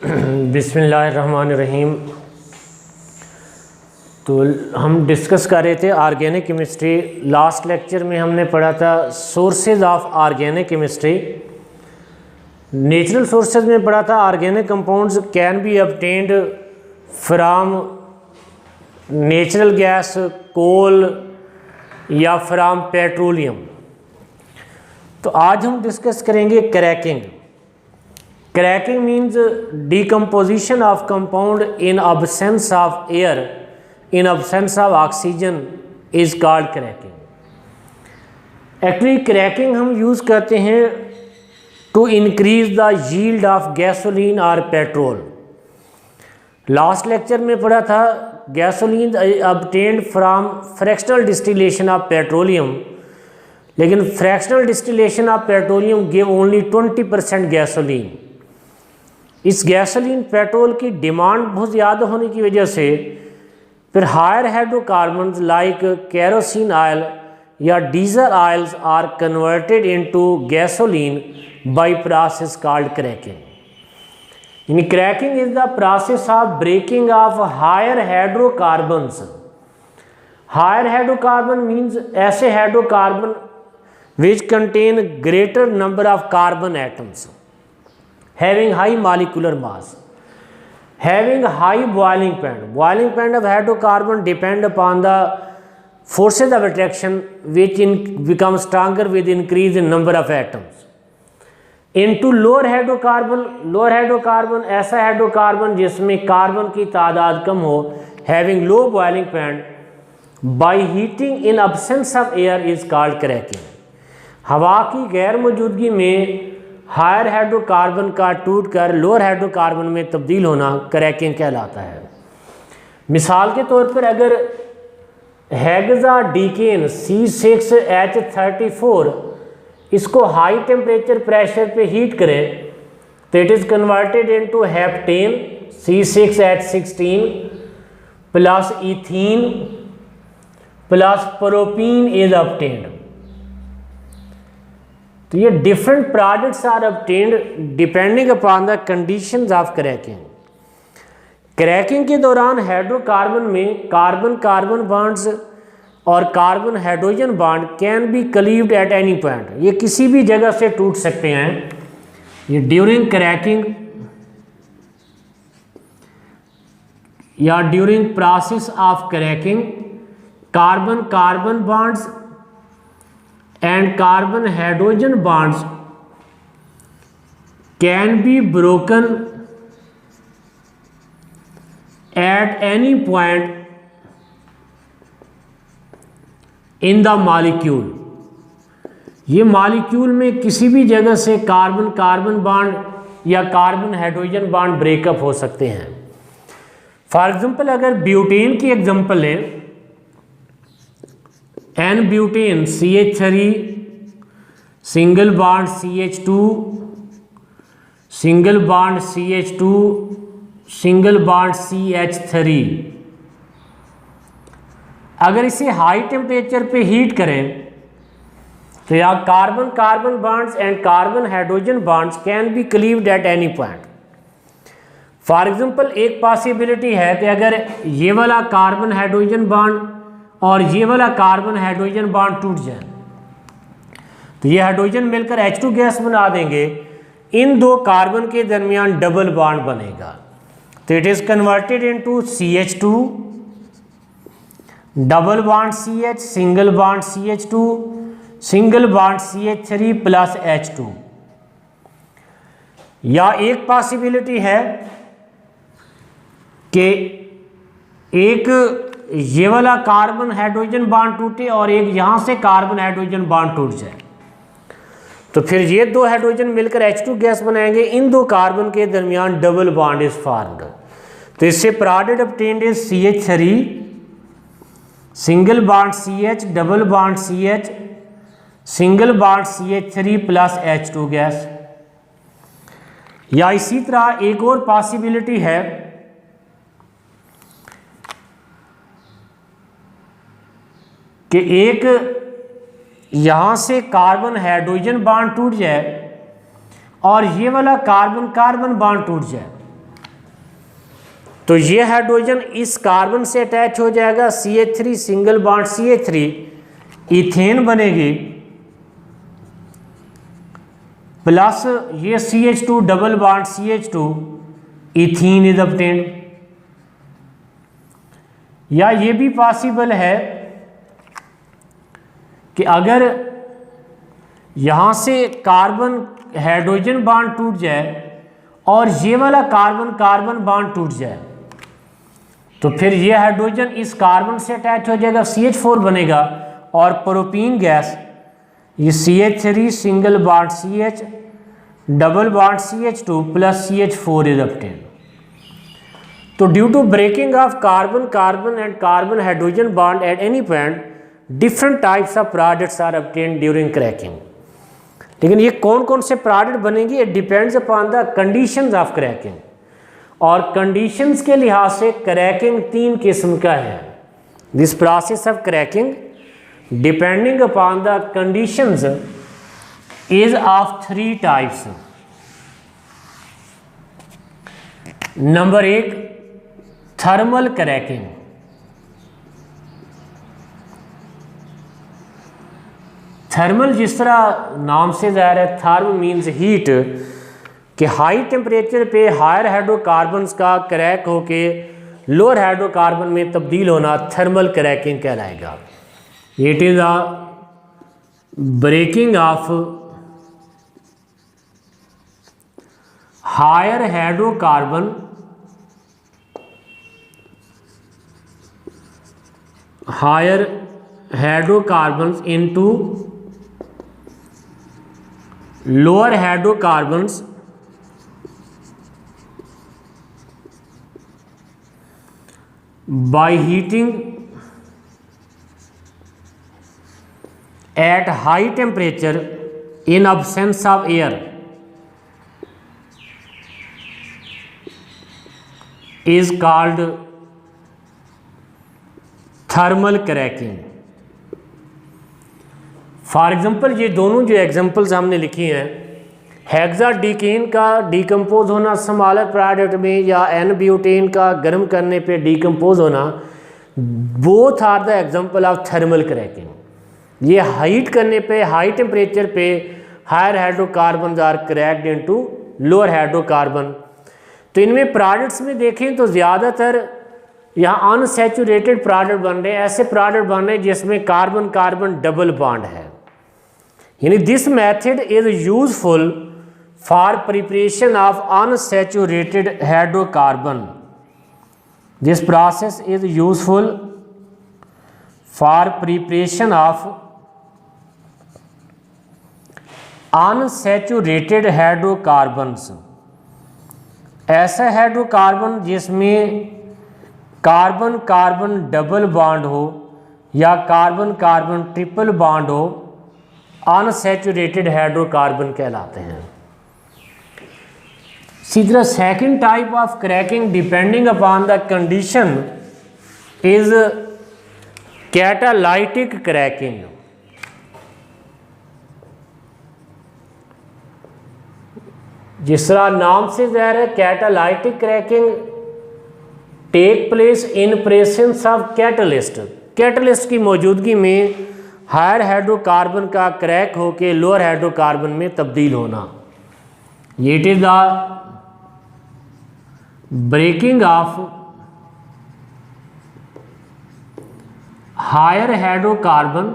बिस्मिल्लाहिर्रहमानिर्रहीम। तो हम डिस्कस कर रहे थे ऑर्गेनिक केमिस्ट्री। लास्ट लेक्चर में हमने पढ़ा था sources of organic chemistry. Natural sources में पढ़ा था organic compounds can be obtained from natural gas, coal या फ्राम पेट्रोलियम। तो आज हम डिस्कस करेंगे cracking. Cracking means decomposition of compound in absence of air, in absence of oxygen is called cracking. Actually cracking हम use करते हैं to increase the yield of gasoline or petrol. Last lecture में पढ़ा था gasoline obtained from fractional distillation of petroleum, लेकिन fractional distillation of petroleum give only 20% gasoline. इस gasoline petrol की demand बहुत ज़्यादा होने की वजह से फिर higher hydrocarbons like kerosene oil या diesel oils are converted into gasoline by process called cracking. यानी cracking is the process of breaking of higher hydrocarbons. Higher hydrocarbon means ऐसे hydrocarbon which contain greater number of carbon atoms, having high molecular mass, having high boiling point. Boiling point of hydrocarbon depend upon the forces of attraction which become stronger with increase in number of atoms. Into lower hydrocarbon ऐसा hydrocarbon जिसमें carbon की तादाद कम हो, having low boiling point by heating in absence of air is called cracking. हवा की गैर मौजूदगी में हायर हाइड्रोकार्बन का टूट कर लोअर हाइड्रोकार्बन में तब्दील होना क्रैकिंग कहलाता है। मिसाल के तौर पर अगर हेक्साडीकेन C6H34 इसको हाई टेम्परेचर प्रेशर पे हीट करें तो it is converted into heptane C6H16 plus ethene plus propene is obtained. तो ये different products are obtained depending upon the conditions of cracking. Cracking के दौरान हाइड्रोकार्बन में कार्बन कार्बन बॉन्ड्स और carbon hydrogen bond can be cleaved at any point. ये किसी भी जगह से टूट सकते हैं। ये ड्यूरिंग क्रैकिंग या during process of cracking carbon carbon bonds and carbon hydrogen bonds can be broken at any point in the molecule। ये मॉलिक्यूल में किसी भी जगह से कार्बन कार्बन बॉन्ड या कार्बन हाइड्रोजन बॉन्ड ब्रेकअप हो सकते हैं। फॉर एग्जांपल अगर ब्यूटेन की एग्जांपल लें, n butane CH3 single bond CH2 single bond CH2 single bond CH3। अगर इसे हाई टेम्परेचर पे हीट करें तो या carbon carbon bonds and carbon hydrogen bonds can be cleaved at any point. For example एक possibility है कि अगर ये वाला कार्बन हाइड्रोजन बॉन्ड और ये वाला कार्बन हाइड्रोजन बॉन्ड टूट जाए तो ये हाइड्रोजन मिलकर H2 गैस बना देंगे। इन दो कार्बन के दरमियान डबल बॉन्ड बनेगा तो it is converted into CH2 double bond CH single bond CH2 single bond CH3 plus H2। या एक पॉसिबिलिटी है कि एक ये वाला कार्बन हाइड्रोजन बॉन्ड टूटे और एक यहाँ से कार्बन हाइड्रोजन बॉन्ड टूट जाए तो फिर ये दो हाइड्रोजन मिलकर H2 गैस बनाएंगे। इन दो कार्बन के दरमियान डबल बॉन्ड इज फॉर्म्ड। तो इससे product obtained is CH3 single bond CH double bond CH single bond CH3 plus H2 gas. या इसी तरह एक और पॉसिबिलिटी है कि एक यहाँ से कार्बन हाइड्रोजन बॉन्ड टूट जाए और ये वाला कार्बन कार्बन बॉन्ड टूट जाए तो ये हाइड्रोजन इस कार्बन से अटैच हो जाएगा, CH3 single bond CH3, ethane बनेगी, प्लस ये CH2 double bond CH2, ethene is obtained. या ये भी पॉसिबल है कि अगर यहां से कार्बन हाइड्रोजन बॉन्ड टूट जाए और ये वाला कार्बन कार्बन बॉन्ड टूट जाए, तो फिर ये हाइड्रोजन इस कार्बन से अटैच हो जाएगा, CH4 बनेगा, और प्रोपीन गैस ये CH3 single bond CH double bond CH2 plus CH4 is obtained. तो due to breaking of carbon carbon and carbon hydrogen bond at any point, different types of products are obtained during cracking. लेकिन ये कौन कौन से product बनेंगे, it depends upon the conditions of cracking. और conditions के लिहाज से क्रैकिंग 3 किस्म का है। This process of cracking depending upon the conditions is of 3 types. Number 1, thermal cracking. Thermal जिस तरह नाम से ज़ाहिर है, थर्म मीन्स हीट, कि हाई टेम्परेचर पे हायर हाइड्रोकार्बन्स का क्रैक होके लोअर हाइड्रोकार्बन में तब्दील होना थर्मल क्रैकिंग कहलाएगा। It is a breaking of higher hydrocarbon into lower hydrocarbons by heating at high temperature in absence of air is called thermal cracking. For example ये दोनों जो examples हमने लिखी हैं, हेक्साडीकेन का डिकम्पोज होना स्मॉलर प्रोडक्ट में, या एन ब्यूटेन का गर्म करने पे डिकम्पोज होना, both are the example of thermal cracking. ये हीट करने पे हाई टेम्परेचर पे higher hydrocarbon are cracked into lower hydrocarbon. तो इनमें प्रोडक्ट्स में देखें तो ज़्यादातर यहाँ अनसैचुरेटेड प्रोडक्ट बन रहे हैं, ऐसे प्रोडक्ट बन रहे हैं जिसमें कार्बन कार्बन डबल बॉन्ड है। यानी this method is useful for preparation of unsaturated hydrocarbon. This process is useful for preparation of unsaturated hydrocarbons. ऐसा हाइड्रोकार्बन जिसमें कार्बन कार्बन डबल बॉन्ड हो या कार्बन कार्बन ट्रिपल बॉन्ड हो, unsaturated hydrocarbon कहलाते हैं। इसी तरह second type of cracking depending upon the condition is catalytic cracking. जिस तरह नाम से ज़ाहिर है, catalytic cracking take place in presence of catalyst. Catalyst की मौजूदगी में हायर हाइड्रोकार्बन का क्रैक होकर लोअर हाइड्रोकार्बन में तब्दील होना। It is the breaking of higher hydrocarbon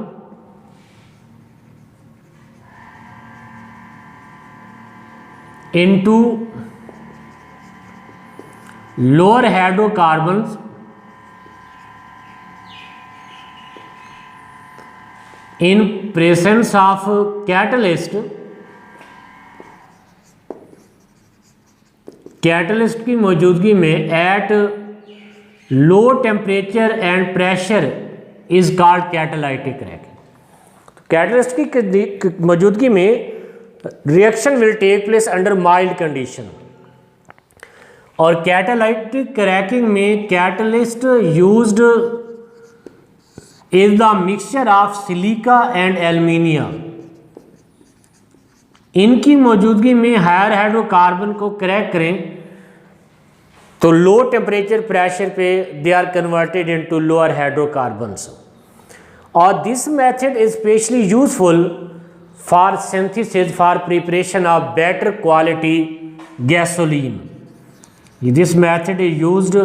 into lower hydrocarbons in presence of catalyst। Catalyst की मौजूदगी में at low temperature and pressure is called catalytic cracking. Catalyst की मौजूदगी में reaction will take place under mild condition. और catalytic cracking में catalyst used is the mixture of silica and aluminium. इनकी मौजूदगी में हायर हाइड्रोकार्बन को क्रैक करें तो लो टेम्परेचर प्रेशर पे they are converted into lower hydrocarbons. और this method is specially useful for synthesis for preparation of better quality gasoline. This method is used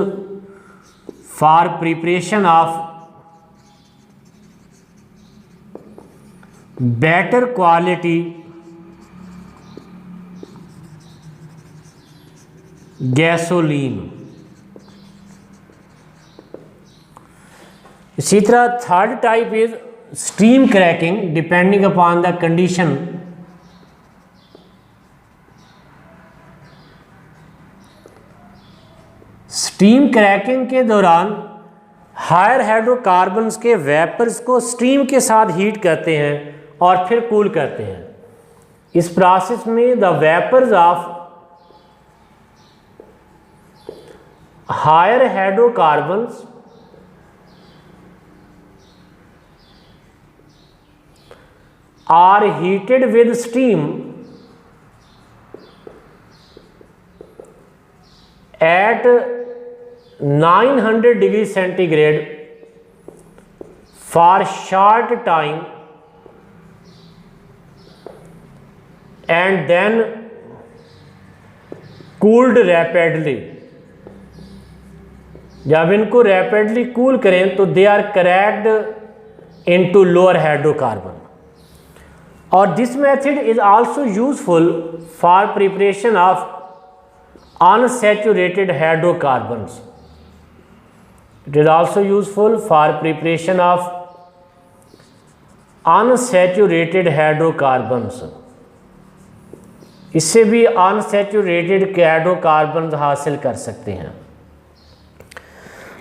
for preparation of better quality gasoline. इसी तरह third type is steam cracking depending upon the condition. Steam cracking के दौरान higher hydrocarbons के vapours को steam के साथ heat करते हैं और फिर कूल करते हैं। इस प्रोसेस में the vapours of higher hydrocarbons are heated with steam at 900 degree centigrade for short time and then cooled rapidly। जब इनको रैपिडली कूल करें तो they are cracked into lower hydrocarbon. और this method is also useful for preparation of unsaturated hydrocarbons. It is also useful for preparation of unsaturated hydrocarbons. इससे भी unsaturated hydrocarbons हासिल कर सकते हैं।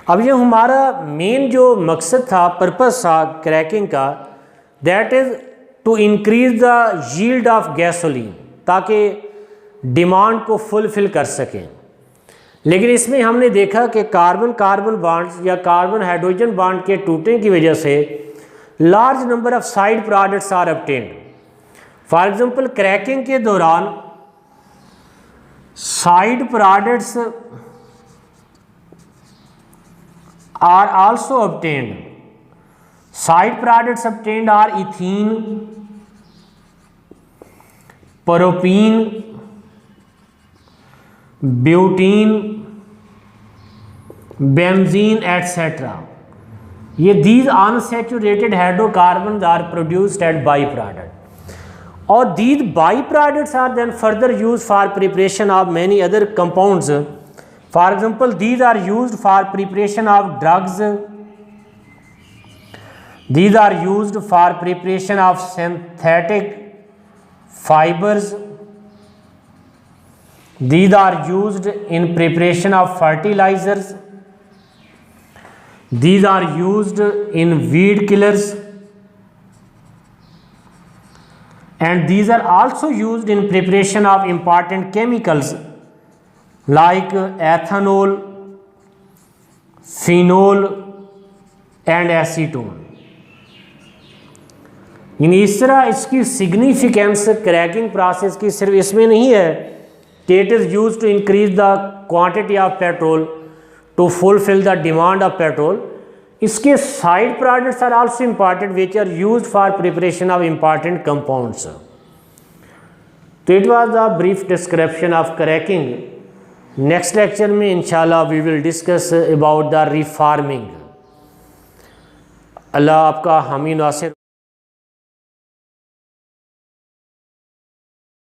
अब ये हमारा मेन जो मकसद था, पर्पस था क्रैकिंग का, that is to increase the yield of gasoline, ताकि डिमांड को फुलफिल कर सकें। लेकिन इसमें हमने देखा कि कार्बन कार्बन बॉन्ड्स या कार्बन हाइड्रोजन बॉन्ड के टूटने की वजह से large number of side products are obtained. For example cracking के दौरान side products are also obtained. Side products obtained are ethene, propene, butene, benzene etcetera. ये these unsaturated hydrocarbon are produced at by product, और these by products are then further use for preparation of many other compounds. For example these are used for preparation of drugs, these are used for preparation of synthetic fibers, these are used in preparation of fertilizers, these are used in weed killers, and these are also used in preparation of important chemicals like ethanol, phenol and acetone। इस तरह इसकी significance cracking process की सिर्फ इसमें नहीं है कि it is use to increase the quantity of petrol to fulfil the demand of petrol. इसके side products are also important which are use for preparation of important compounds. तो it was the brief description of cracking. Next lecture में इंशाल्लाह we will discuss about the reforming. अल्लाह आपका हामी नासिर।